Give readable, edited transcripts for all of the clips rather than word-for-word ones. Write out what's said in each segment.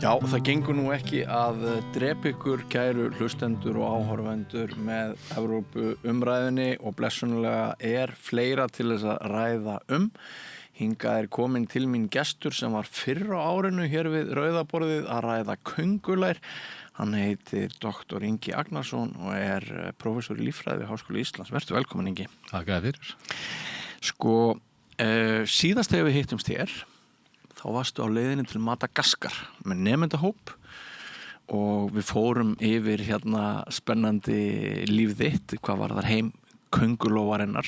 Já, það gengur nú ekki að drepa ykkur kæru hlustendur og áhorfendur með Evrópu umræðinni og blessunlega fleira til þess að ræða Hingað komin til mín gestur sem var fyrr á árinu hér við Rauðaborðið að ræða köngulær. Hann heitir Dr. Ingi Agnarsson og prófessor í líffræði við Háskóla Íslands. Vertu velkomin, Ingi. Takk fyrir. Sko, síðast þegar við hittumst hér, þá varstu á leiðinni til Madagaskar með nemendahóp og við fórum yfir hérna spennandi líf þitt, hvað var þar heim köngulóarinnar.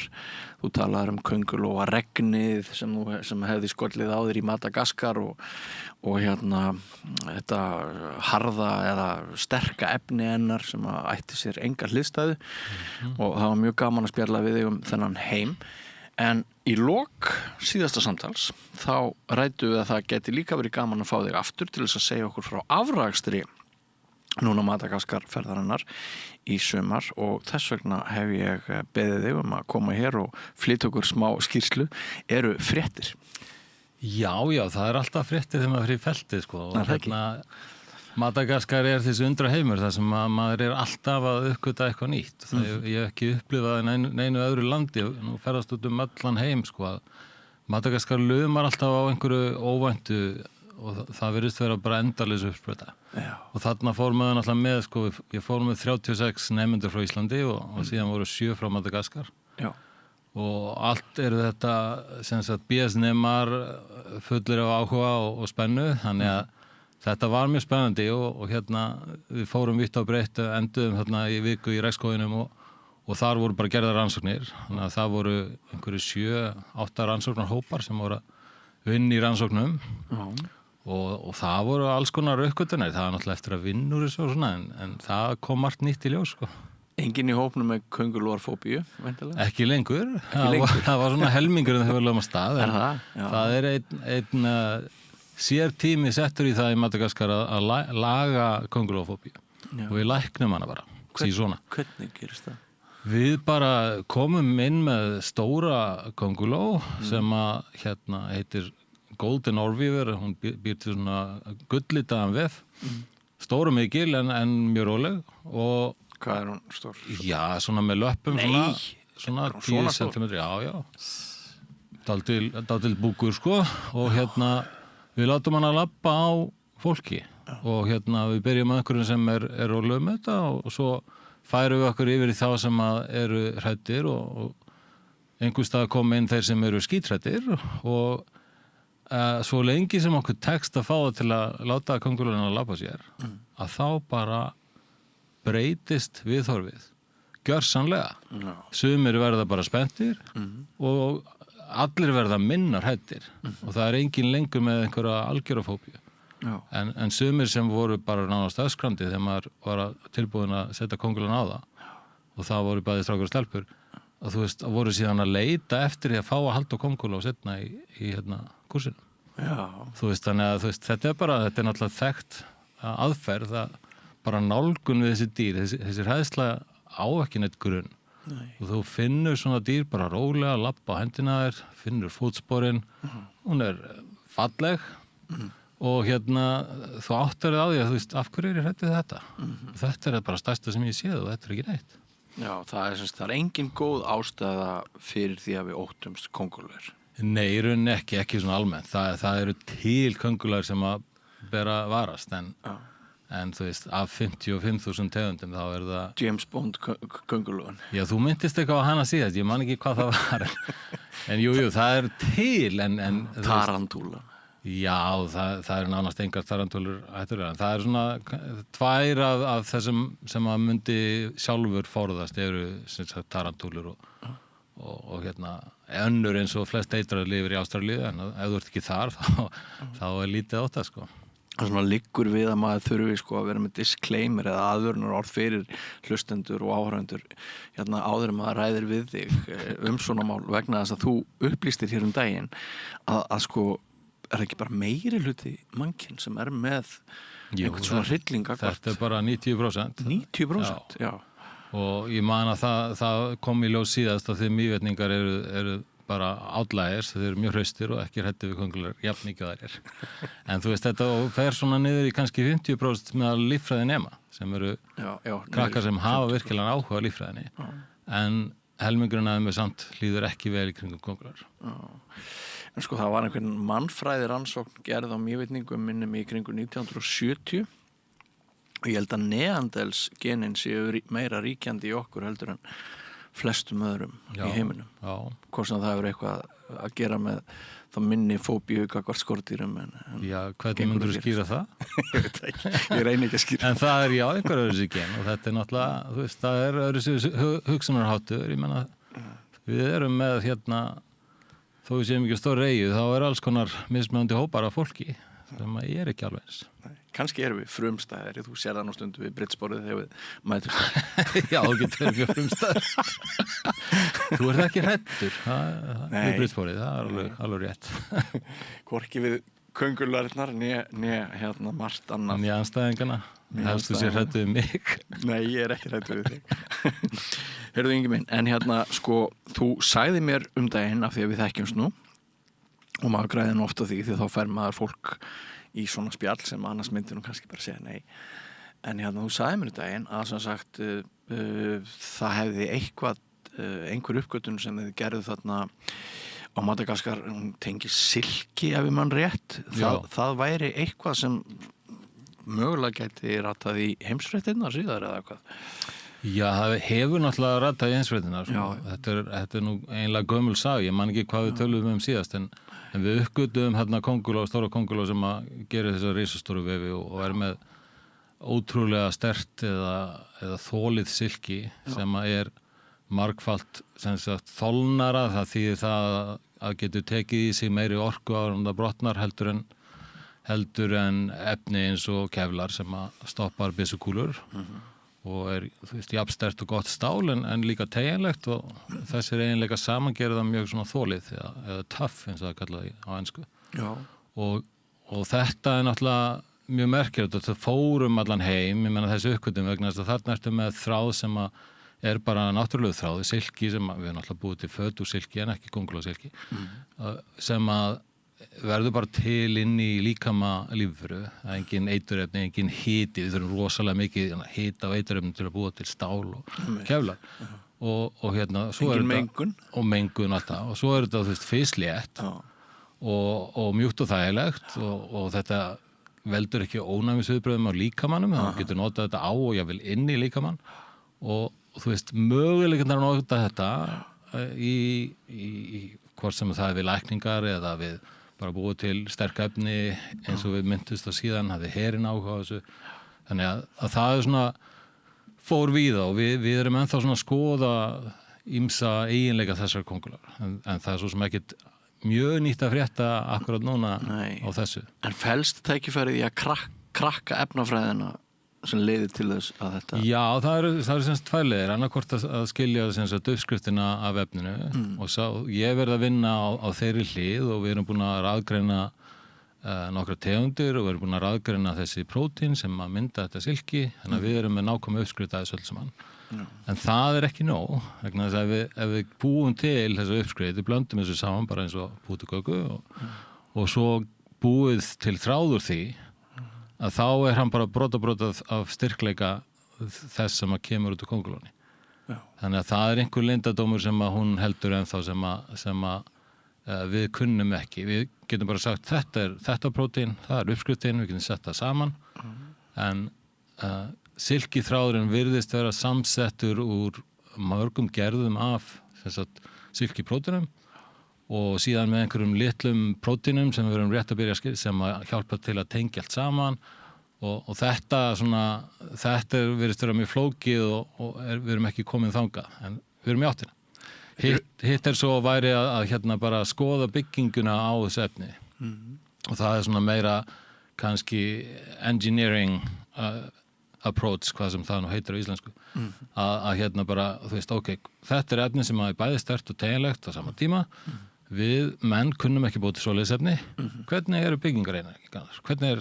Þú talaðir köngulóaregnið sem hefði skollið á þér í Madagaskar og hérna þetta harða eða sterka efni hennar sem ætti sér enga hliðstæðu og það var mjög gaman að spjalla við þig þennan heim. En í lok síðasta samtals þá ræddu við að það geti líka verið gaman að fá þig aftur til þess að segja okkur frá afrakstri núna Madagaskar ferðarinnar í sumar og þess vegna hef ég beðið þig að koma hér og flytja okkur smá skýrslu. Eru fréttir? Já, það alltaf fréttir þegar maður fyrir feltið, sko. Og hérna, Madagaskar þessi undra heimur þar sem maður alltaf að uppgöta eitthvað nýtt. Ég hef ekki upplifað neinu öðru landi, nú ferðast út allan heim, sko. Madagaskar lumar alltaf á einhverju óvæntu og það virðist vera bara endalaus uppspretta. Og þarna fór maður náttúrulega með, sko, ég fór með 36 nemendur frá Íslandi og síðan voru 7 frá Madagaskar. Já. Og allt þetta, sem sagt, BS-nemar fullir af áhuga og spennu, þannig að þetta var mjög spennandi og hérna við fórum vitt á breytt, enduðum þarna í viku í regnskóginum og þar voru bara gerðar rannsóknir, þannig að það voru einhverju 7-8 rannsóknarhópar sem voru að vinna í rannsóknum. Og það voru alls konar uppgötvanir, það var náttúrulega eftir að vinna úr þessu og svona, en það kom margt nýtt í ljós, sko. Enginn í hópnum með köngulóarfóbíu, væntanlega? Ekki lengur. Það var svona helmingurinn þegar við lögum að stað. Það einn sér tími settur í það í Madagaskar að laga köngulóarfóbíu og við læknum hana bara. Hvernig gerist það? Við bara komum inn með stóra könguló sem heitir Golden Orvíver, hún býr til svona gullitaðan vef, stóru mikil en mjög róleg og hvað hún stór? Já, svona með löppum svona 10 cm, já. Dálítill búkur, sko, og við látum hana labba á fólki og við byrjum með einhverjum sem rólegur með þetta og svo færum við okkur yfir í þá sem eru hræddir og einhvers staðar koma inn þeir sem eru skítræddir og svo lengi sem okkur tekst að fá það til að láta köngulóna að labba sér að þá bara breytist viðhorfið gjörsamlega. Sumir verða bara spenntir og allir verða minna hræddir og það engin lengur með einhverja algjörafóbíu. En sumir sem voru bara nánast öskrandi þegar maður var tilbúin að setja köngulóna á það og það voru bæði strákur og stelpur að þú veist, voru síðan að leita eftir því að fá að halda könguló og setna í kursinu. Þú veist, þannig að þetta er náttúrulega þekkt aðferð að bara nálgun við þessi dýr, þessi hræðsla á ekki neitt grunn. Og þú finnur svona dýr bara rólega, labba á hendina þér, finnur fótsporin, hún falleg og þú áttar þig á því að þú veist, af hverju ég hrædd við þetta? Þetta bara stærsta sem ég séð og þetta ekki neitt. Já, það engin góð ástæða fyrir því að við óttumst köngulær. Nei, í rauninni ekki svona almennt. Það eru til köngulær sem að bera varast, en þú veist, af 55.000 tegundum þá það... James Bond köngulóan. Já, þú myndist eitthvað á hana síðast, ég man ekki hvað það var. En jú, það til, en Tarantúla. Já, það nánast engar tarantúlur hættulegar, en það svona 2 af þessum sem að myndi sjálfur forðast eru sem sagt tarantúlur og önnur eins og flest eitrar lifir í Ástralíu, en ef þú ert ekki þar þá lítið á það, sko. Það svona liggur við að maður þurfi, sko, að vera með disclaimer eða aðvörunar orð fyrir hlustendur og áhorfendur áður maður ræðir við þig svona mál vegna þess að þú upplýstir hér daginn að sko ekki bara meiri hluti mannkinn sem með einhvern svona hrylling gagnvart. Þetta bara 90%. 90%, já. Og ég man að það kom í ljós síðast að því mývetningar eru bara outliers, þeir eru mjög hraustir og ekki hræddir við kóngulær jafn mikið að þær en þú veist þetta og fer svona niður í kannski 50% með líffræði nema sem eru krakkar sem hafa virkilega áhuga á líffræðinni en helmingurinn af þeim samt líður ekki vel í kringum kóngulær. En sko það var einhvern mannfræði rannsókn gerð á mývitningum minnum í kringum 1970 og ég held að neandels genin séu meira ríkjandi í okkur heldur en flestum öðrum í heiminum. Hvort sem það hefur eitthvað að gera með þá minni fóbíu gagnvart skordýrum Já, hvernig myndur þú skýra það? Ég veit ekki, ég reyni ekki að skýra En það er einhver öðru sig gen og þetta náttúrulega, þú veist, það öðru sig hugsunarháttur, ég menna við erum með þó við séum ekki stór eyju, þá alls konar mismunandi hópar af fólki sem ég ekki alveg eins. Kannski erum við frumstæðir, þú sér það nú stundum við Britsborðið þegar við mætumst það. Já, þú getur verið mjög frumstæðir. Þú ert ekki hræddur við Britsborðið, það er alveg rétt. Hvorki við köngulærnar né margt annað. Né anstæðingana, helst þú sér hræddur við mig. Nei, ég er ekki hræddur við þig. Heyrðu Ingi minn, en sko, þú sagði mér daginn af því að við þekkjumst nú og maður græði nú oft á því þá fær maður fólk í svona spjall sem annars myndir nú kannski bara segja nei en þú sagði mér daginn að sem sagt það hefði einhver uppgötun sem þið gerðu þarna á Madagaskar tengir silki ef mann rétt það væri eitthvað sem mögulega gæti ratað í heimsfréttirnar síðar eða eitthvað. Já, það hefur náttúrulega ratað í heimsfréttirnar þetta er nú einlega gömul saga, ég man ekki hvað við töluðum síðast en við uppgötuðum kónguló, stóra kónguló sem að gera þessar risastóru vefi og er með ótrúlega sterkt eða þolið silki sem að margfalt sem sagt þolnara, það þýðir það að getur tekið í sig meiri orku áður en það brotnar heldur en efni eins og kevlar sem að stoppar byssukúlur og þú veist, jafnsterkt og gott stál en líka teygjanlegt og þessir eiginleika saman gera það mjög svona þolið eða tough eins og það kallaði á ensku. Og þetta er náttúrulega mjög merkilegt og það fórum allan heim, ég menna þessu uppgötum vegna þess að þarna ertu með þráð sem að bara náttúrulega þráð, silki sem við náttúrulega búið til föt úr silki en ekki kóngulósilki sem að verður bara til inn í líkama lífveru, það engin eiturefni, engin hiti, við þurfum rosalega mikið hita og eiturefni til að búa til stál og kevlar og svo engin mengun og mengun alltaf og svo þetta þú veist fyslétt og mjúkt og þægilegt og þetta veldur ekki ónæmisviðbrögðum á líkamanum, þannig getur notað þetta á og jáfnvel inn í líkamann og þú veist möguleikarnir að nota þetta í hvort sem það við lækningar eða við bara búið til sterk efni eins og við myndust á síðan, hafði herinn áhuga á þessu. Þannig að það svona fór víða og við erum ennþá svona að skoða ýmsa eiginleika þessar kóngulár. En það er svo sem ekkert mjög nýtt að frétta akkurat núna á þessu. En felst tækifærið í að krakka efnafræðina sem leiðir til þess að þetta... Já, það eru semst tvær leiðir, annarkvort að skilja semst uppskriftina af efninu og ég verð að vinna á þeirri hlið og við erum búin að raðgreina nokkra tegundir og við erum búin að raðgreina þessi prótín sem að mynda þetta silki, þannig að við erum með nákvæmlega uppskrift að þessu öll saman. En það ekki nóg, vegna þess að ef við búum til þessu uppskrift, við blöndum þessu saman bara eins og pútuköku og svo búið til þráður því að þá hann bara brotað af styrkleika þess sem að kemur út úr kóngulóni. Þannig að það einhver leyndardómur sem að hún heldur ennþá sem að við kunnum ekki. Við getum bara sagt þetta prótín, það uppskriftin, við getum sett það saman en silkiþráðurinn virðist vera samsettur úr mörgum gerðum af silkiprótínum og síðan með einhverjum litlum prótínum sem við erum rétt að byrja sem að hjálpa til að tengja allt saman og þetta virðist vera mjög flókið og við erum ekki komin þangað en við erum í áttina. Hitt svo væri að bara skoða bygginguna á þessu efni og það svona meira kannski engineering approach, hvað sem það nú heitir á íslensku að bara, þú veist, ok, þetta efni sem er bæði sterkt og teygjanlegt á sama tíma við menn kunnum ekki búið til svoleiðis efni hvernig eru byggingareiningar hvernig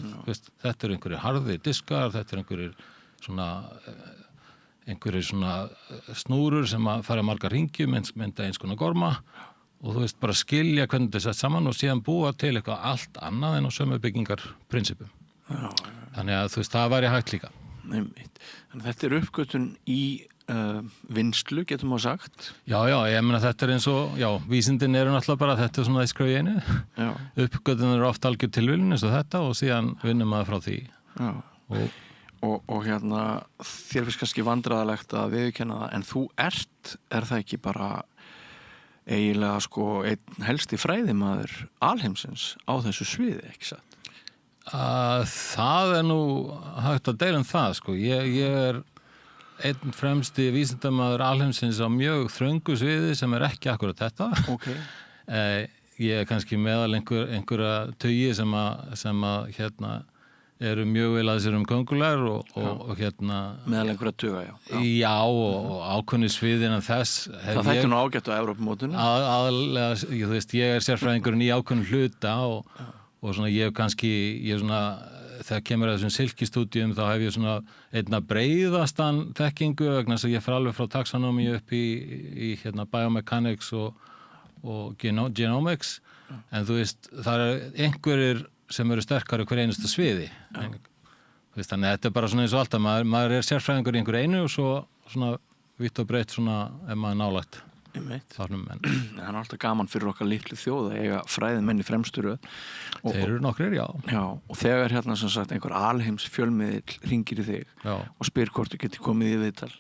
þetta einhverjir harðir diskar, þetta einhverjir svona snúrur sem að fara margar hringjum mynda eins konar gorma og þú veist bara skilja hvernig þetta er sett saman og síðan búa til eitthvað allt annað en á sömu byggingarprinsipum. Þannig að þú veist, það væri hægt líka. Einmitt. Þannig að þetta er uppgötun í vinslu, getum við sagt. Já, ég meina þetta er eins og, vísindin eru náttúrulega bara þetta er svona í skrau í einu. Uppgötun eru oft algjör tilviljun eins og þetta og síðan vinnum maður frá því. Já. Og hérna, þér finnst kannski vandræðalegt að viðurkenna það, en þú er það ekki bara eiginlega sko einn helsti fræðimaður alheimsins á þessu sviði, ekki satt? Það er nú hægt að deila það, sko. Ég er einn fremsti vísindamaður alheimsins á mjög þröngu sviði sem er ekki akkurat þetta. Okay. Ég er kannski meðal einhverja tugi sem að hérna eru mjög vel að sér köngulegar og hérna meðal einhverja tuga, já og ákveðnu sviðin en þess það þætti nú ágætt á Evrópumótinu aðalega, þú veist, ég er sérfræðingurinn í ákveðnu hluta og svona ég svona þegar kemur að þessum silkistúdíum þá hef ég svona einna breiðastan þekkingu vegna þess að ég fer alveg frá taxonomy upp í hérna biomechanics og genomics en þú veist, það er einhverjir sem eru sterkari hver einustu sviði. Þannig að þetta er bara svona eins og alltaf, maður er sérfræðingur í einhverju einu og svo svona vitt og breytt svona ef maður nálægt. Þarnum menn. Það er alltaf gaman fyrir okkar litlu þjóð að eiga fræðimenn í fremstu röð. Þeir eru nokkrir, já. Já, og þegar hérna sem sagt einhver alheims fjölmiðill hringir í þig og spyr hvort þú getur komið í viðtal,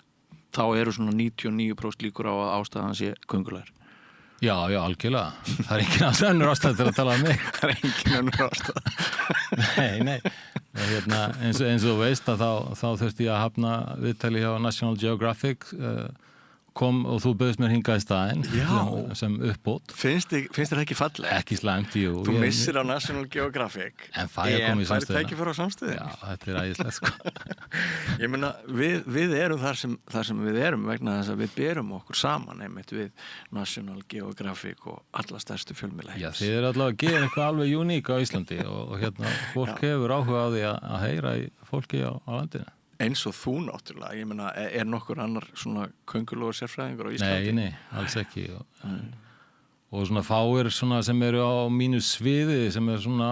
þá eru svona 99% líkur á að ástæðan sé köngulegar. Já, algjörlega. Það er engin önnur ástæð til að tala um mig. Það er engin önnur ástæð. Nei. Hérna, eins og þú veist að þá þurfti ég að hafna viðtali hjá National Geographic kom og þú bauðst mér hingað í staðinn sem uppbót. Finnst þér ekki fallegt? Ekki slæmt, jú. Þú missir á National Geographic. En fær tækifæri fyrir á samstöðinni. Já, þetta er æðislegt, sko. Ég meina, við erum þar sem við erum vegna þess að við berum okkur saman einmitt við National Geographic og alla stærstu fjölmiðla heims. Já, þið eru allavega að gera eitthvað alveg uník á Íslandi og hérna, fólk hefur áhuga á því að heyra í fólki á landinu. Eins og þú náttúrulega, ég meina, er nokkur annar svona köngulegur sérfræðingur á Íslandi? Nei, alls ekki. Og svona fáir svona sem eru á mínu sviði sem er svona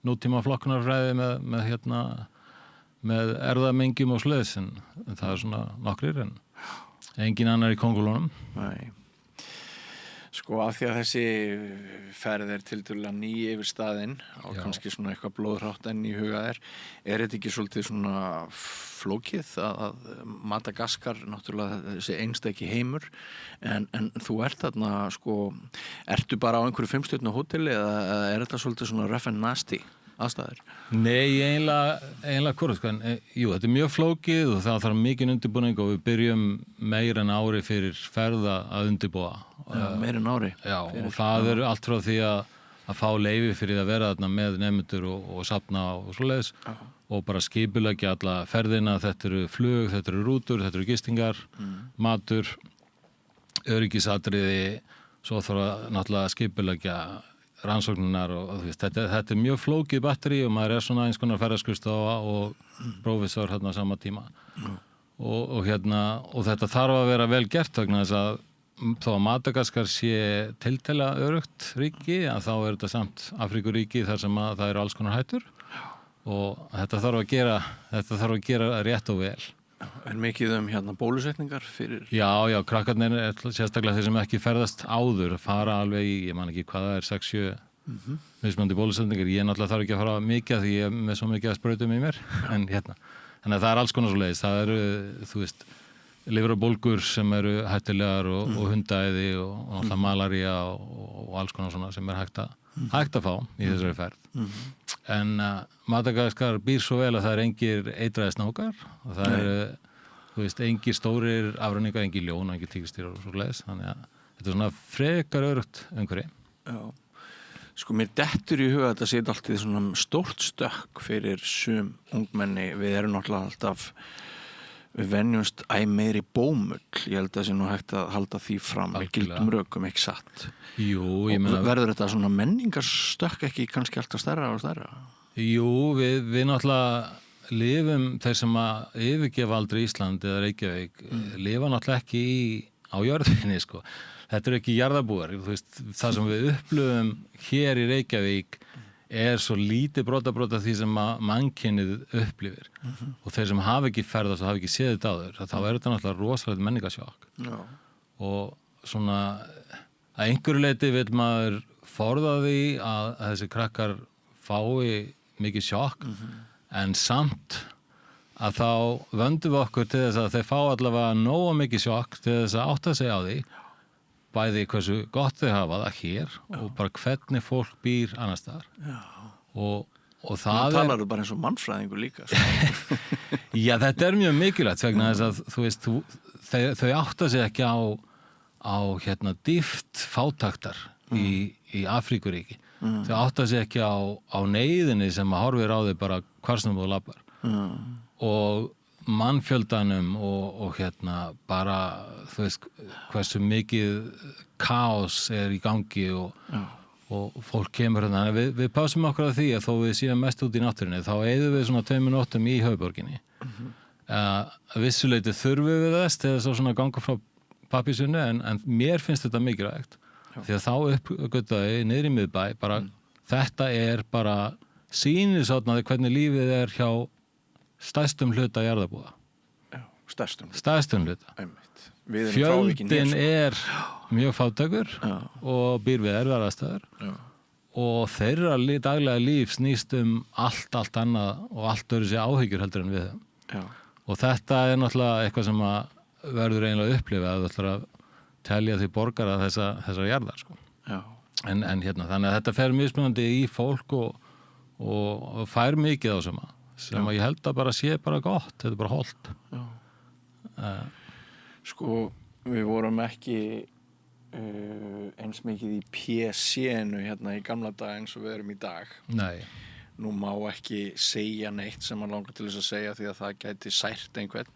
nútíma flokkunarfræði með erfðamengjum og svoleiðis en það er svona nokkrir en engin annar í kóngulónum. Nei. Sko af því að þessi ferð er tiltölulega ný yfir staðinn og kannski svona eitthvað blóðhrátt enn í huga er þetta ekki svolítið svona flókið að Madagaskar náttúrulega þessi einstæki heimur en þú ert þarna sko, ertu bara á einhverju 5-stjörnu hóteli eða er þetta svolítið svona rough and nasty aðstæður? Nei, eiginlega hvort, sko, en jú, þetta er mjög flókið og það þarf mikinn undirbúning og við byrjum meira en ári fyrir ferða að undirbúa. Meira en ári? Já, og það er allt frá því að fá leyfi fyrir að vera þarna með nemendur og safna og svoleiðis og bara skipuleggja alla ferðina, þetta eru flug, þetta eru rútur, þetta eru gistingar, matur, öryggisatriði, svo þarf að náttúrulega skipuleggja rannsóknunar og þú veist, þetta er mjög flókið batteri og maður er svona eins konar ferðaskrifstofa og prófessor hérna á sama tíma og þetta þarf að vera vel gert vegna þess að þó að Madagaskar sé tiltölulega örugt ríki að þá er þetta samt Afríkuríki þar sem að það eru alls konar hættur og þetta þarf að gera rétt og vel. Er mikið hérna bólusetningar fyrir? Já, krakkarnir er sérstaklega þeir sem ekki ferðast áður fara alveg í, ég man ekki hvað það er, 6-7 mismunandi bólusetningar. Ég náttúrulega þarf ekki að fara mikið því ég er með svo mikið að sprautum í mér en þannig að það er alls konar svo leiðis. Það eru, þú veist, lifrarbólgur sem eru hættulegar og hundaæði og náttúrulega malaría og alls konar svona sem er hægt að fá í þessari ferð. En Madagaskar býr svo vel að það er engir eitraði snákar og það eru, þú veist, engir stórir afræningar, engir ljón, engir tígrisdýr og svo leiðis, þannig að þetta er svona frekar örugt umhverfi. Já. Sko mér dettur í huga að þetta sé alltaf svona stórt stökk fyrir sum ungmenni. Við erum náttúrulega alltaf við venjumst meiri bómull, ég held að það sé nú hægt að halda því fram með gildum rökum, ekki satt. Jú, ég meina verður þetta svona menningarstökk ekki kannski alltaf stærra og stærra? Jú, við náttúrulega lifum þeir sem að yfirgefa aldrei Ísland eða Reykjavík lifa náttúrulega ekki á jörðinni, sko. þetta ekki jarðarbúar, þú veist, það sem við upplöfum hér í Reykjavík svo lítið brota því sem mannkynið upplifir og þeir sem hafa ekki ferðast og hafa ekki séð þetta áður, þá þetta náttúrulega rosalegt menningasjokk og svona að einhverju leyti vil maður forða því að þessi krakkar fái mikið sjokk en samt að þá vöndum við okkur til þess að þeir fá allavega nógu mikið sjokk til þess að átta sig á því bæði hversu gott þau hafa það hér og bara hvernig fólk býr annars staðar og það talar bara eins og mannfræðingur líka sko. Já, þetta mjög mikilvægt vegna þess að þú veist þau átta sig ekki á hérna dýpt fátæktar í Afríkuríki þau átta sig ekki á neyðinni sem að horfir á þau bara hvarsnum og labbar og mannfjöldanum og hérna bara þú veist hversu mikið kaos í gangi og fólk kemur hérna við pásum okkur á því að þó við séum mest út í náttúrunni þá eyðum við svona 2 mínútum í höfuðborginni vissuleiti þurfum við þess til þess að svona ganga frá pappírsunni en mér finnst þetta mikilvægt því að þá uppgötaði niður í miðbæ bara þetta bara sýnisátnaði hvernig lífið hjá stærstum hluta jarðarbúa. Já, stærstum hluta. Einmitt. Fjöldinn mjög fátækur og býr við erfiðar aðstæður og þeirra daglega líf snýst allt annað og allt öðru sér áhyggjur heldur en við þeim. Já. Og þetta náttúrulega eitthvað sem að verður eiginlega að upplifa að þú ætlar að telja því borgara þessar jarðar sko. Já. En hérna þannig að þetta fer mismunandi í fólk og fær mikið á sem að ég held að bara sé bara gott, þetta bara holdt. Sko, við vorum ekki eins mikið í PC-nu hérna í gamla dag eins og við erum í dag. Nei. Nú má ekki segja neitt sem man langar til þess að segja því að það gæti sært einhvern.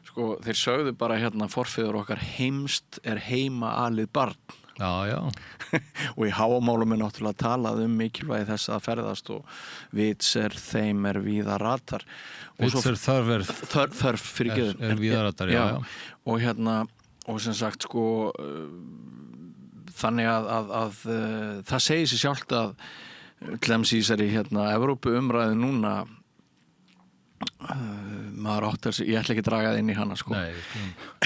Sko, þeir sögðu bara hérna forfeður okkar heimst heima alið barn. Já. Og í Hávamálum náttúrulega talað mikilvægi þess að ferðast og vits þeim víða ratar. Vits þörf fyrir víða ratar, já. Og hérna, og sem sagt sko, þannig að það segir sér sjálft að til þessari hérna Evrópu umræðu núna maður áttar sig, ég ætla ekki að draga það inn í hana sko. Nei,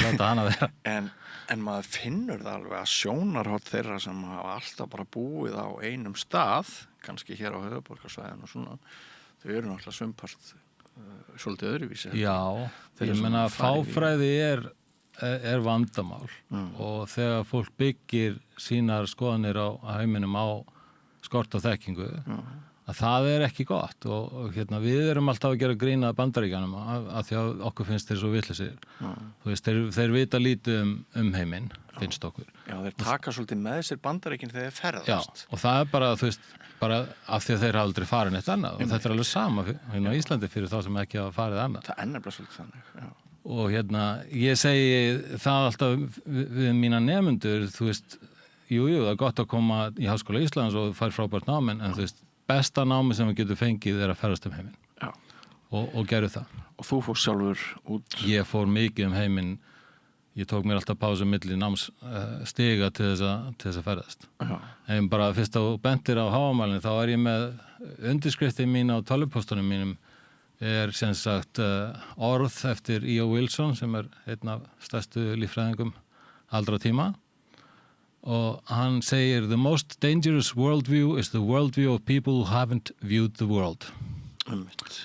láta hana vera. En maður finnur það alveg að sjónarhorn þeirra sem hafa alltaf bara búið á einum stað, kannski hér á höfuðborgarsvæðinu og svona, þau eru náttúrulega sumpart svolítið öðruvísi. Já, ég meina fáfræði er vandamál og þegar fólk byggir sínar skoðanir á heiminum á skort á þekkingu að það ekki gott og hérna við erum alltaf að gera grín að Bandaríkjanum af því að okkur finnst þeir svo vitlausir. Þú veist, þeir vita lítið heiminn, finnst okkur. Já, þeir taka svolítið með sér Bandaríkin þegar þeir ferðast. Já, og það bara, þú veist, bara af því að þeir hafa aldrei farið neitt annað og þetta alveg sama hérna á Íslandi fyrir þá sem ekki hafa farið annað. Það nefnilega svolítið þannig, já. Og hérna, ég segi það alltaf við mína nemendur, þú veist, jú, það er gott að koma í Háskóla Íslands og fær frábært nám en þú veist, besta námi sem við getum fengið að ferðast heiminn. Já. Og gerðu það. Og þú fórst sjálfur út? Ég fór mikið heiminn. Ég tók mér alltaf pásu milli námsstiga til þess að ferðast. Já. En bara fyrst á bentir á Hávamálinu þá ég með undirskriftin mín á tölvupóstunum mínum sem sagt orð eftir E.O. Wilson sem einn af stærstu líffræðingum allra tíma. Og hann segir the most dangerous worldview is the worldview of people who haven't viewed the world.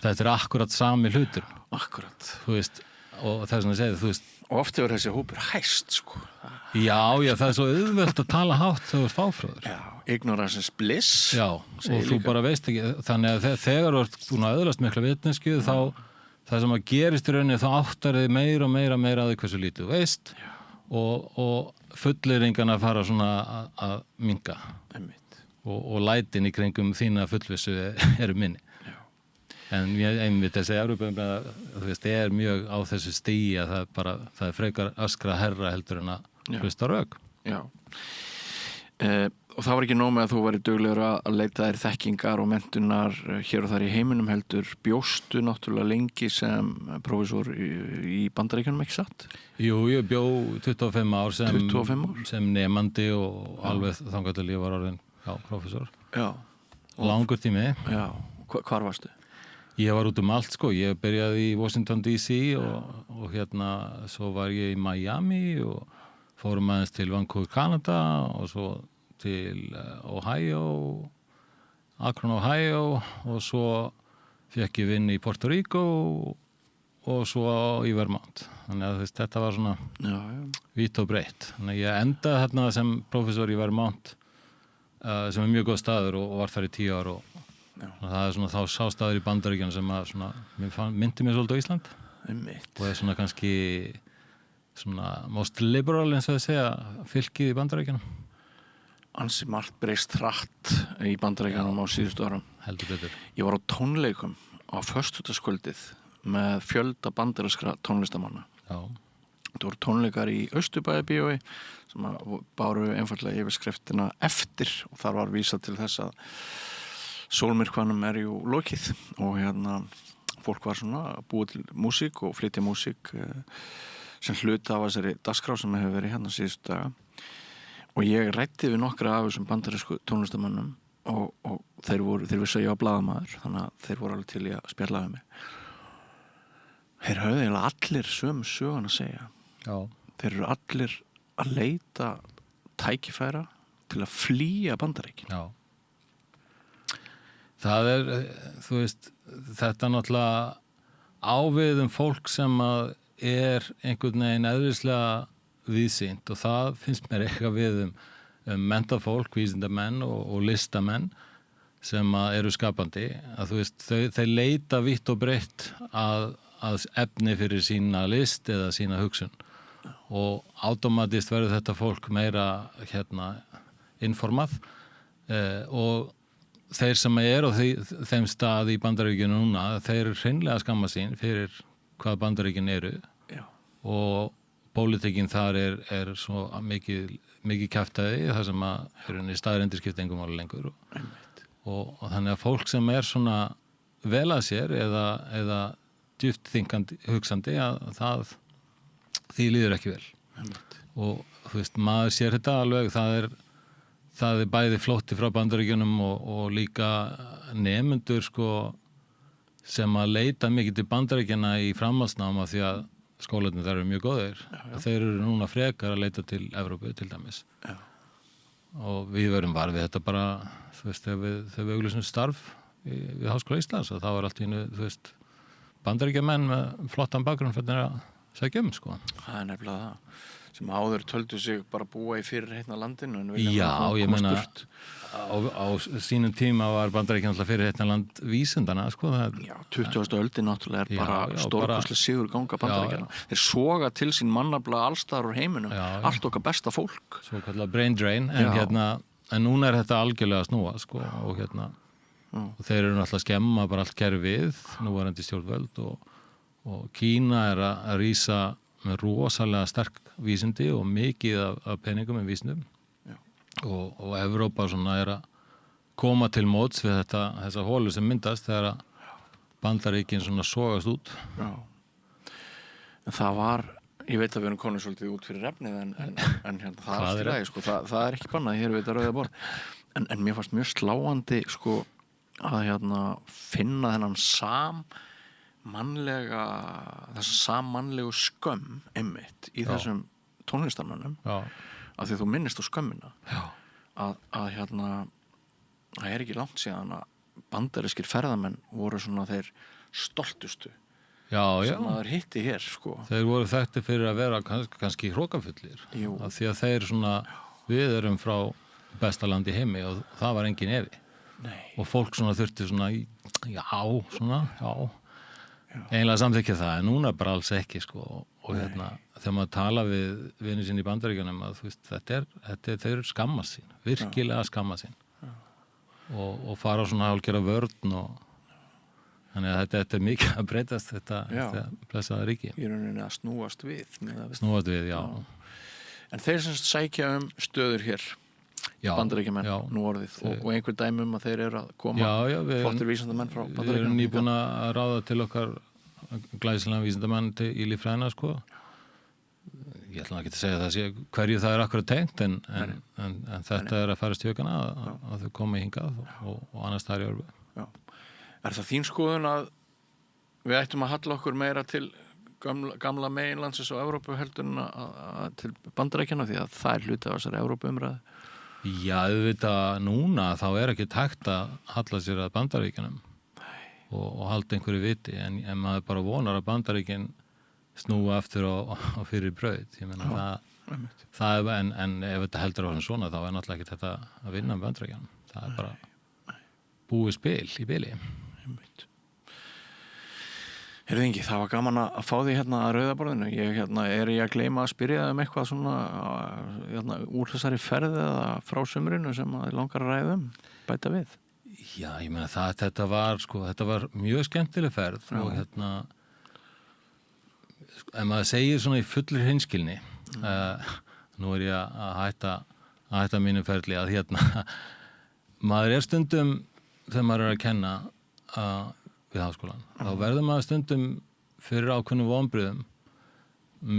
Þetta akkurat sami hlutur. Akkurat. Þú veist, og þess að segja, þú veist. Og oft hefur þessi hópur hæst, sko. Já, það svo auðvelt að tala hátt þegar þú ert fáfróður. Já, ignorance is bliss. Já, og þú bara veist ekki, þannig að þegar þú ert búin að öðlast mikla vitneskju, þá það sem að gerist í rauninni, þá áttar þið meira að því hversu lítið þú veist. Já. Og fullyrðingarna fara svona að minnka og lætin í kringum þína fullvissu eru minni. Já. En ég einmitt að segja Evrópuumræða, þú veist, mjög á þessu stigi að það frekar öskra herra heldur en að hlusta rök. Já. og það var ekki nóg með að þú væri duglegur að leita þér þekkingar og menntunar hér og þar í heiminum heldur, bjóstu náttúrulega lengi sem prófessor í Bandaríkjunum, ekki satt? Jú, ég bjó 25 ár 25 ár? Sem nemandi og alveg þangað til ég var orðinn prófessor. Já. Langur tími. Já, hvar varstu? Ég var út allt sko, ég byrjaði í Washington DC og svo var ég í Miami og fórum aðeins til Vancouver, Canada og svo til Ohio, Akron, Ohio og svo fekk ég vinn í Puerto Rico og svo í Vermont. Þannig að þetta var svona vítt og breytt. Þannig að ég endaði þarna sem prófessor í Vermont sem mjög góð staður og var þar í 10 ár og það svona þá sástaður í Bandaríkjunum sem að svona, myndi mér svolítið á Ísland og svona kannski svona most liberal eins og það segja fylkið í Bandaríkjunum. Ansi margt breyst hratt í Bandaríkjunum á síðustu árum. Heldur betur. Ég var á tónleikum á föstudagskvöldið með fjölda bandarískra tónlistamanna. Já. Það voru tónleikar í Austurbæjarbíói sem báru einfaldlega yfirskriftina eftir og þar var vísað til þess að sólmyrkvanum jú lokið og fólk var svona að búa til músík og flytja músík sem hluta af þessari dagskrá sem hefur verið síðustu daga og ég ræddi við nokkra af þessum bandarísku tónlistamönnum og þeir vissu að ég var blaðamaður þannig að þeir voru alveg til í að spjalla við mig. Þeir höfðu eiginlega allir sömu sögun að segja. Já. Þeir eru allir að leita tækifæra til að flýja Bandaríkin. Já. Það þú veist, þetta náttúrulega ávið fólk sem að einhvern veginn eðlislega víðsýnt og það finnst mér eitthvað við menntafólk, vísindamenn og listamenn sem að eru skapandi. Að þú veist, þeir leita vítt og breytt að efni fyrir sína list eða sína hugsun og automatist verður þetta fólk meira informað og þeir sem á þeim stað í Bandaríkjunum núna, þeir hreinlega skamma sín fyrir hvað Bandaríkin eru. Já. Og pólitíkin þar svo mikið kjaftaði þar sem að staðreyndir skipta engu máli lengur og þannig að fólk sem svona vel að sér eða djúpt hugsandi að því líður ekki vel. Og þú veist, maður sér þetta alveg, það bæði flótti frá Bandaríkjunum og líka nemendur sko sem að leita mikið til Bandaríkjana í framhaldsnáma því að skólarnir þar eru mjög góðir. Þeir eru núna frekar að leita til Evrópu til dæmis. Já. Og við verum var við þetta bara, þú veist, þegar við auglýsum starf við Háskóla Íslands og þá allt í einu, þú veist, Bandaríkjamenn með flottan bakgrunn fyrir að segja sko. Það nefnilega það sem áður töldu sig bara búa í fyrirheitna landinu. Já, ég meina á sínum tíma var Bandaríkjan alltaf fyrirheitna land vísindana sko. Já, 20. öldin náttúrulega bara stórkostlega sigur ganga Bandaríkjana. Þeir soga til sín mannafla allstaðar úr heiminum, allt okkar besta fólk. Svo kallar brain drain en núna þetta algjörlega að snúa sko og og þeir eru náttúrulega að skemma bara allt kerfið, núverandi stjórnvöld og Kína að rísa með rosalega sterk vísindi og mikið af peningum vísindum og Evrópa svona að koma til móts við þessa hólu sem myndast þegar Bandaríkin svona sogast út. Já. En það var, ég veit að við erum konur svolítið út fyrir efnið en það allt í lagi sko, það ekki bannað hér við þetta rauða borð en mér fannst mjög sláandi sko að finna þennan sammannlegu skömm einmitt í þessum tónlistarmönnum af því þú minnist á skömmina að það ekki langt síðan að bandarískir ferðamenn voru svona þeir stoltustu sem að þeir hitti hér sko. Þeir voru þekktir fyrir að vera kannski hrókafullir af því að þeir svona við erum frá besta landi heimi og það var engin efi. Nei. Og fólk svona þurfti svona eiginlega samþykkja það en núna bara alls ekki sko og þegar maður tala við vinir sín í Bandaríkjunum að þú veist þeir eru skamma sín, virkilega skamma sín og fara svona hálfgerða vörn og þannig að þetta mikið að breytast þetta blessaða ríki. Í rauninni að snúast við. Snúast við, já. En þeir sem sækja stöður hér Bandaríkjamenn já. nú orðið og einhver dæmi að þeir eru að koma flottir vísindamenn frá Bandaríkjunum. Við erum nýbúin að ráða til okkar glæsilega vísindamenn í líffræðina sko. Ég ætla ekki að segja það sé hverju það er akkurat tengt en þetta er að fara stjökana að þau koma hingað og annars það er í Evrópu. Já. Er það þín skoðun að við ættum að halla okkur meira til gamla meginlandsins og Evrópu heldur en til Bandaríkjanna því að það er hluti af þessari Evrópuumræðu? Já, auðvitað núna þá er ekki tækt að halla sér að Bandaríkjanum og halda einhverju viti en maður bara vonar að Bandaríkin snúa aftur á fyrir braut. Ég meina það en ef þetta heldur á svona þá er náttúrulega ekki þetta að vinna með Bandaríkjanum. Það er bara búið spil í bili. Heyrðu Ingi, það var gaman að fá því hérna að rauðaborðinu. Er ég að gleyma að spyrja það eitthvað svona úr þessari ferð eða frá sumrinu sem að langar að ræða bæta við? Já, ég meina þetta var mjög skemmtileg ferð og ef maður segir svona í fullri hreinskilni nú er ég að hætta mínu ferli að maður er stundum þegar maður er að kenna við háskólan þá verður maður stundum fyrir ákveðnum vonbrigðum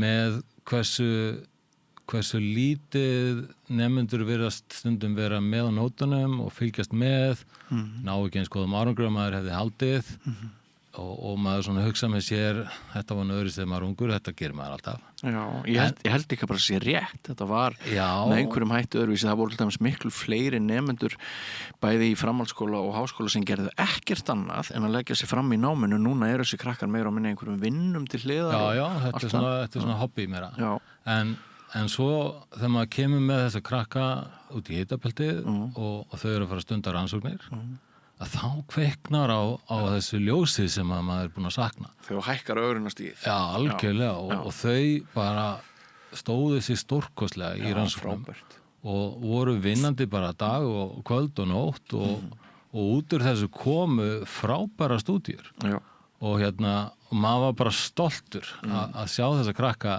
með hversu lítið nemendur virðast stundum vera með á nótunum og fylgjast með ná ekki eins góðum árangri að maður hefði haldið og maður svona hugsa með sér þetta var nöðrist þegar maður ungur, þetta gerir maður alltaf. Já, ég held ekki bara að sé rétt þetta var með einhverjum hættu öðruvísi, það voru til dæmis miklu fleiri nemendur bæði í framhaldsskóla og háskóla sem gerðu ekkert annað en að leggja sig fram í náminu, núna eru þessi krakkar meira á minni einhverjum vinnum til hliðar. Já, þetta er svona hobby meira. En svo þegar maður kemur með þessa krakka út í hitapeltið og þau eru að fara að stunda rannsóknir að þá kveiknar á þessu ljósi sem að maður er búin að sakna. Þau hækkar ögrunastíð. Já, algjörlega og þau bara stóðu sér stórkostlega í rannsóknum og voru vinnandi bara dag og kvöld og nótt og út úr þessu komu frábæra stúdíur og maður var bara stoltur að sjá þessa krakka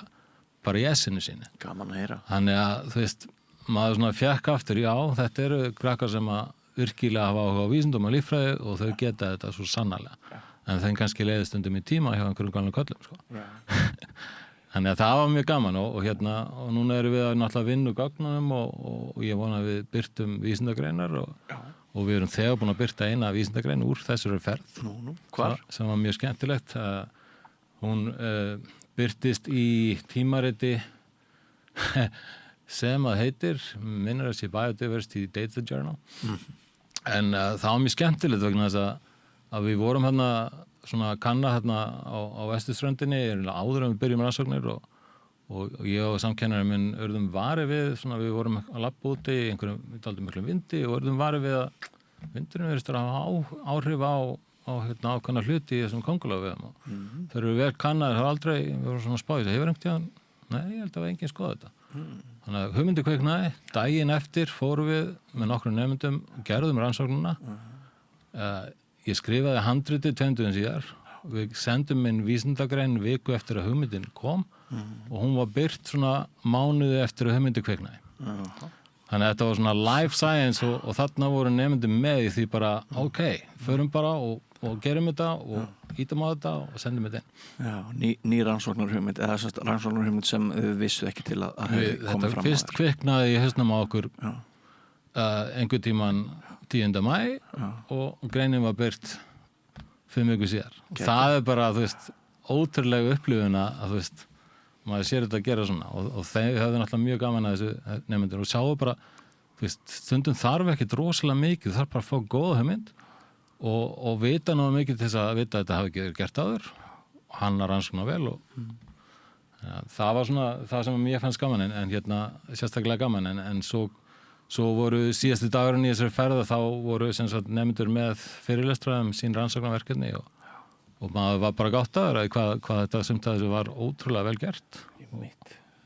bara í essinu sinni. Gaman að heyra. Þannig að þú veist, maður svona fjekk aftur, já, þetta eru krakkar sem að virkilega hafa áhuga á vísindum og líffræði og þau geta þetta svo sannarlega en þeim kannski leiði stundum í tíma hjá einhverjum gamla köllum sko. Þannig að það var mjög gaman og núna erum við að náttúrulega vinna úr gögnunum og ég vona að við birtum vísindagreinar og við erum þegar búin að birta eina vísindagrein úr þessari ferð sem var mjög skemmtilegt. Hún birtist í tímariti sem að heitir Minerals Biodiversity Data Journal en það var mjög skemmtilegt vegna þess að við vorum svona að kanna á vesturströndinni áður en við byrjum rannsóknir og ég og samkennarinn minn urðum vari við við vorum að labba úti í einhverjum dálítið miklum vindi og urðum vari við að vindurinn virðist að hafa áhrif á ákveðna hluti í þessum kóngulóarvefum og þeir eru vel kannaðir, það var aldrei við vorum svona spáðið, hefur einhvern tíðan nei, ég held að enginn skoða þetta þannig að hugmyndi kveiknaði, daginn eftir fórum við með nokkrum nemendum gerðum rannsóknina ég skrifaði handritið 2 dögum síðar við sendum inn vísindagrein viku eftir að hugmyndin kom og hún var birt svona mánuði eftir að hugmyndi kveiknaði þannig að þetta var svona life science og þarna voru nemendur með í því bara ok, förum bara og gerum þetta og ítum á þetta og sendum þetta inn. Já, ný rannsóknarhugmynd eða rannsóknarhugmynd sem við vissu ekki til að hefði komið fram. Þetta fyrst kviknaði í hausnum á okkur einhvern tímann 10. maí og greinin var birt 5 vikur síðar. Það er bara, þú veist, ótrúlega upplifun að þú veist, maður sér þetta að gera svona og þeir höfðu náttúrulega mjög gaman að þessu nemendur og sjáu bara, þú veist, stundum þarf ekkert rosalega mikið, þarf bara að fá góða hugmynd og vita náðu mikið til þess að vita að þetta hafi ekki verið gert áður og hann að rannsókna vel og það var svona það sem ég fannst gaman en sérstaklega gaman en svo voru síðasti dagurinn í þessari ferð þá voru sem sagt nemendur með fyrirlestraðum sín rannsóknarverkefni og maður var bara gáttaður að hvað þetta sumt að þessu var ótrúlega vel gert og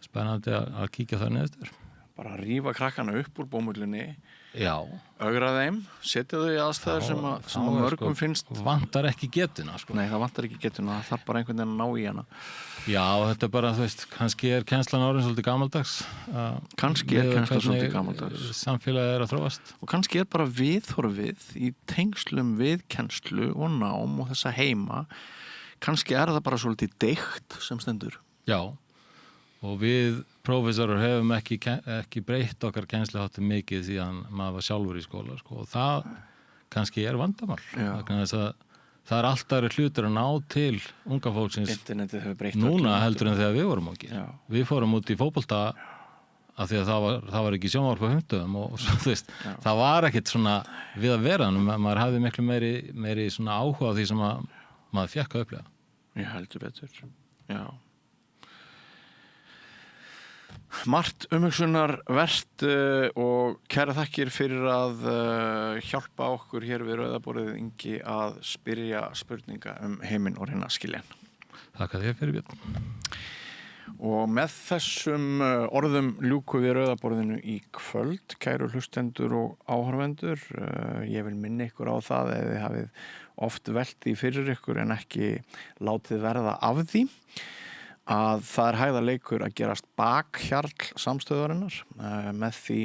spennandi að kíkja þar niður. bara rífa krakkana upp úr bómullunni, Já. ögra þeim, setja þau í aðstæður sem að mörgum finnst. Vantar ekki getuna, sko. Nei, það vantar ekki getuna, það þarf bara einhvern veginn að ná í hana. Já, þetta er bara, þú veist, kannski kennslan orðin svolítið gamaldags. Kannski kennslan svolítið gamaldags. Samfélagið að þróast. Og kannski bara viðhorfið í tengslum við kennslu og nám og þessa heima. Kannski það bara svolítið deykt sem stendur. Já, og við prófessorar hefum ekki breytt okkar kennsluháttum mikið síðan maður var sjálfur í skóla, sko. Og það kannski vandamál. Þess að það alltaf hlutur að ná til unga fólksins Internetið hefur breytt núna heldur en þegar við vorum ungi. Við fórum út í fótbolta af því að það var ekki sjónvarp á 50 og svo, þú veist, það var ekkert svona við að vera, maður hafði miklu meiri svona áhuga á því sem maður fékk að upplifa. Ég heldur betur, já. Margt umhugsunarvert og kæra þakkir fyrir að hjálpa okkur hér við Rauðaborðið, Ingi, að spyrja spurninga heiminn og reyna að skilja hann. Þakka þér fyrir, Björn. Og með þessum orðum ljúkum við Rauðaborðinu í kvöld, kæru hlustendur og áhorfendur. Ég vil minna ykkur á það ef þið hafið oft velt því fyrir ykkur en ekki látið verða af því, að það hægðarleikur að gerast bakhjarl samstöðarinnar með því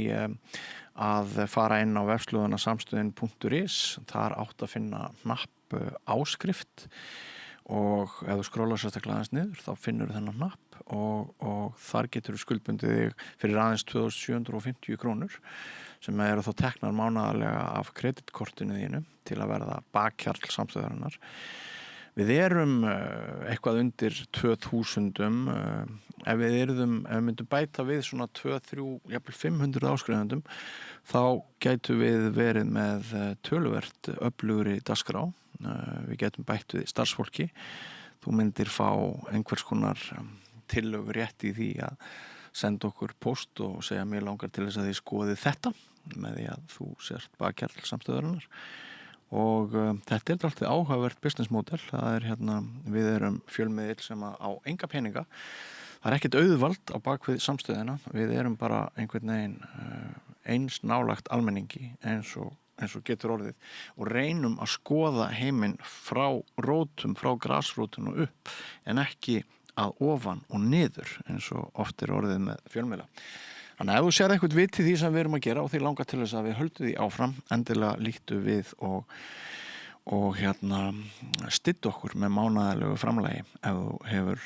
að fara inn á vefslóðuna samstöðin.is. Þar átt að finna hnapp áskrift og ef þú skrólar sérstaklega aðeins niður þá finnur þennan hnapp og þar getur þú skuldbundið þig fyrir aðeins 2.750 krónur sem eru þá teknar mánaðarlega af kreditkortinu þínu til að verða bakhjarl samstöðarinnar. Við erum eitthvað undir 2000 ef við myndum bæta við svona 2-3, jafnvel 500 áskrifendum þá gætum við verið með töluvert öflugri dagskrá. Við gætum bætt við starfsfólki. Þú myndir fá einhvers konar tillögur rétt í því að senda okkur post og segja mér langar til þess að þið skoðið þetta með því að þú sért bakhjarl samstöðarinnar. Og þetta er alltaf áhugavert business model. Það við erum fjölmiðill sem á enga peninga. Það er ekkert auðvald á bakvið samstöðina. Við erum bara einhvern veginn eins nálagt almenningi eins og getur orðið og reynum að skoða heiminn frá rótum, frá grasrótun og upp en ekki að ofan og niður eins og oft er orðið með fjölmiðla. Þannig að ef þú sér eitthvað vit í því sem við erum að gera og því langar til þess að við höldum því áfram, endilega lítu við og stydd okkur með mánaðarlegu framlagi ef þú hefur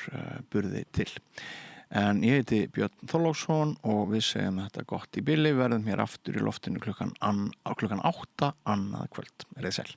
burði til. En ég heiti Björn Þorláksson og við segjum þetta gott í bili, verðum hér aftur í loftinu klukkan 8 annað kvöld. Verið sæl.